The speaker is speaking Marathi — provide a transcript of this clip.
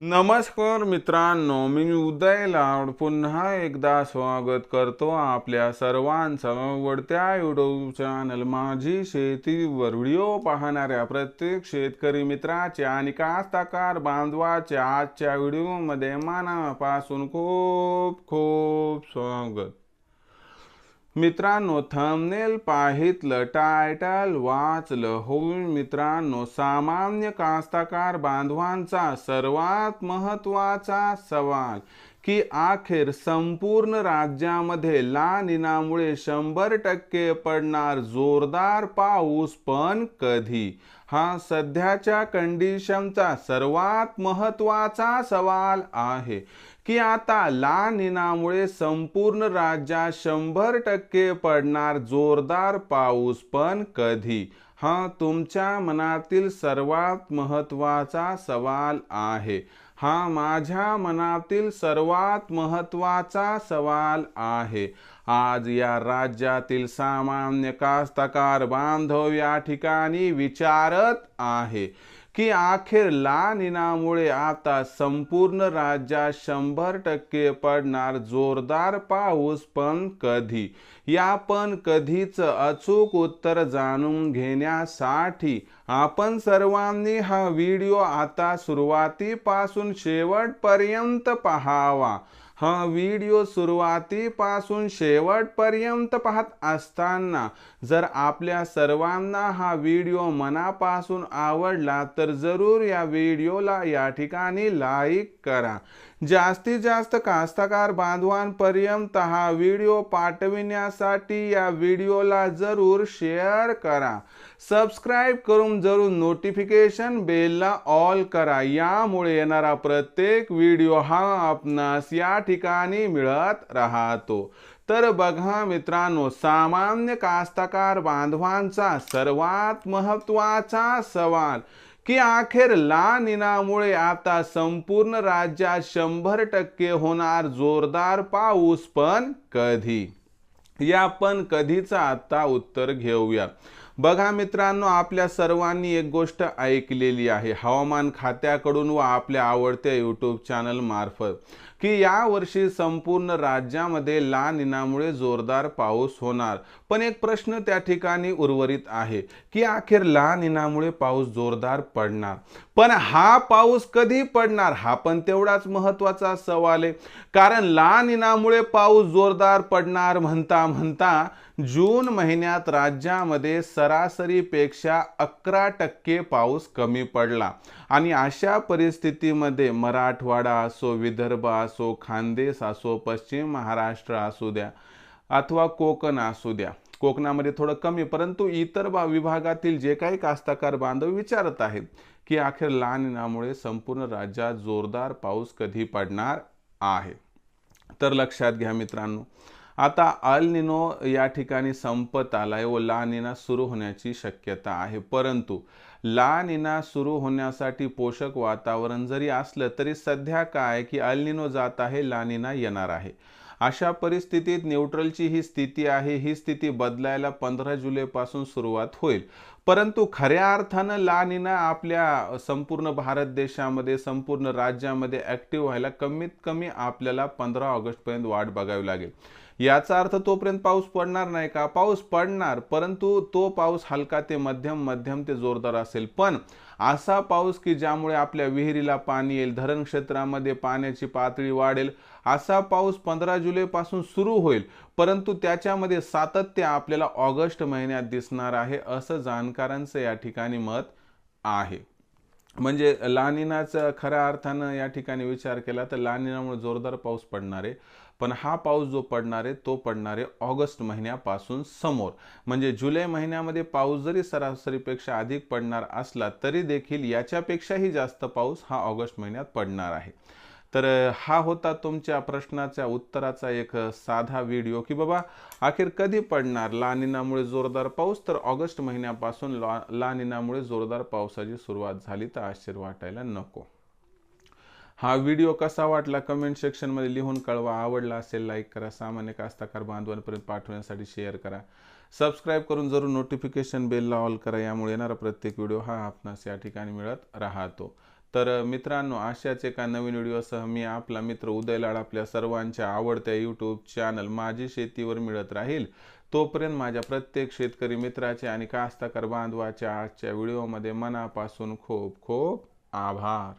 नमस्कार मित्रांनो, मी उदय लाड पुन्हा एकदा स्वागत करतो आपल्या सर्वांचं आवडत्या यूट्यूब चॅनल माझी शेतीवर व्हिडिओ पाहणाऱ्या प्रत्येक शेतकरी मित्राच्या आणि कास्तकार बांधवाच्या आजच्या व्हिडिओमध्ये मनापासून खूप खूप स्वागत। मित्रांनो, थंबनेल पाहितलं, टायटल वाचलं होईल मित्रांनो, सामान्य कास्तकार बांधवांचा सर्वात महत्त्वाचा सवाल की अखेर संपूर्ण राज्यामध्ये ला निनामुळे 100% पडणार जोरदार पाऊस, पण कधी? हा सध्याच्या कंडिशनचा सर्वात महत्त्वाचा सवाल आहे की आता ला निनामुळे संपूर्ण राज्यात 100% पडणार जोरदार पाऊस, पण कधी? हा तुमच्या मनातील सर्वात महत्त्वाचा सवाल आहे। हा माझ्या मनातील सर्वात महत्त्वाचा सवाल आहे। आज या राज्यातील सामान्य कास्तकार बांधव या ठिकाणी विचारत आहे की अखेर ला निनामुळे आता संपूर्ण राज्यात 100% पडणार जोरदार पाऊस, पण कधी? या पण कधीचं अचूक उत्तर जाणून घेण्यासाठी आपण सर्वांनी हा व्हिडिओ आता सुरुवातीपासून शेवटपर्यंत पाहावा। हा व्हिडिओ सुरुवातीपासून शेवटपर्यंत पाहत असताना जर आपल्या सर्वांना हा व्हिडिओ मनापासून आवडला तर जरूर या व्हिडिओला या ठिकाणी लाईक करा। जास्तीत जास्त कास्तकार बांधवांपर्यंत हा व्हिडिओ पाठविण्यासाठी या व्हिडिओला जरूर शेअर करा। सबस्क्राइब करून जरूर नोटिफिकेशन बेलला ऑल करा, यामुळे येणारा प्रत्येक व्हिडिओ हा आपणास या ठिकाणी मिळत राहतो। तर बघा मित्रांनो, सामान्य कास्तकार बांधवांचा सर्वात महत्त्वाचा सवाल की अखेर ला निनामुळे आता संपूर्ण राज्यात 100% होणार जोरदार पाऊस, पण कधी? या पण कधीचं आता उत्तर घेऊया। बघा मित्रांनो, आपल्या सर्वांनी एक गोष्ट ऐकलेली आहे हवामान खात्याकडून व आपल्या आवडत्या यूट्यूब चॅनल मार्फत की या वर्षी संपूर्ण राज्यामध्ये ला निनामुळे जोरदार पाऊस होणार। पण एक प्रश्न त्या ठिकाणी उर्वरित आहे की अखेर ला निनामुळे पाऊस जोरदार पडणार, पण हा पाऊस कधी पडणार? हा पण तेवढाच महत्त्वाचा सवाल आहे। कारण ला निनामुळे पाऊस जोरदार पडणार म्हणता म्हणता जून महिन्यात राज्यामध्ये सरासरीपेक्षा 11% पाऊस कमी पडला आणि अशा परिस्थितीमध्ये मराठवाडा असो, विदर्भ असो, खानदेश असो, पश्चिम महाराष्ट्र असू द्या अथवा कोकण असू द्या, कोकणामध्ये थोडं कमी, परंतु इतर विभागातील जे काही कास्तकार बांधव विचारत आहेत की अखेर ला निनामुळे संपूर्ण राज्यात जोरदार पाऊस कधी पडणार आहे। तर लक्षात घ्या मित्रांनो, आता अल निनो या ठिकाणी संपत आलाय व ला निना सुरू होण्याची शक्यता आहे। परंतु ला निना सुरू होण्यासाठी पोषक वातावरण जरी असलं तरी सध्या काय की अल निनो जात आहे, ला निना येणार आहे। अशा परिस्थितीत न्यूट्रलची ही स्थिती आहे, ही स्थिती बदलायला 15 जुलैपासून सुरुवात होईल। परंतु खऱ्या अर्थानं ला निना आपल्या संपूर्ण भारत देशामध्ये, संपूर्ण राज्यामध्ये ॲक्टिव्ह व्हायला कमीत कमी आपल्याला 15 ऑगस्टपर्यंत वाट बघावी लागेल। याचा अर्थ तोपर्यंत पाऊस पडणार नाही का? पाऊस पडणार, परंतु तो पाऊस हलका ते मध्यम ते जोरदार असेल। पण असा पाऊस की ज्यामुळे आपल्या विहिरीला पाणी येईल, धरण क्षेत्रामध्ये पाण्याची पातळी वाढेल, असा पाऊस 15 जुलैपासून सुरू होईल। परंतु त्याच्यामध्ये सातत्य आपल्याला ऑगस्ट महिन्यात दिसणार आहे, असं जाणकारांचं या ठिकाणी मत आहे। म्हणजे ला निनाचा खऱ्या अर्थानं या ठिकाणी विचार केला तर ला निनामुळे जोरदार पाऊस पडणार आहे, पण हा पाऊस जो पडणार आहे तो पडणार आहे ऑगस्ट महिन्यापासून समोर। म्हणजे जुलै महिन्यामध्ये पाऊस जरी सरासरीपेक्षा अधिक पडणार असला तरी देखील याच्यापेक्षाही जास्त पाऊस हा ऑगस्ट महिन्यात पडणार आहे। तर हा होता तुमच्या प्रश्नाच्या उत्तराचा एक साधा व्हिडिओ की बाबा अखेर कधी पडणार ला निनामुळे जोरदार पाऊस? तर ऑगस्ट महिन्यापासून ला निनामुळे जोरदार पावसाची सुरुवात झाली तर आश्चर्य वाटायला नको। हा व्हिडिओ कसा वाटला कमेंट सेक्शनमध्ये लिहून कळवा। आवडला असेल लाईक करा, सामान्य कास्तकार बांधवांपर्यंत पाठवण्यासाठी शेअर करा, सबस्क्राइब करून जरूर नोटिफिकेशन बेलला ऑल करा, यामुळे येणारा प्रत्येक व्हिडिओ हा आपणास या ठिकाणी मिळत राहतो। तर मित्रांनो, अशाच एका नवीन व्हिडिओसह मी आपला मित्र उदय लाड आपल्या सर्वांच्या आवडत्या यूट्यूब चॅनल माझी शेतीवर मिळत राहील. तोपर्यंत माझ्या प्रत्येक शेतकरी मित्राचे आणि कास्तकार बांधवाच्या आजच्या व्हिडिओमध्ये मनापासून खूप खूप आभार.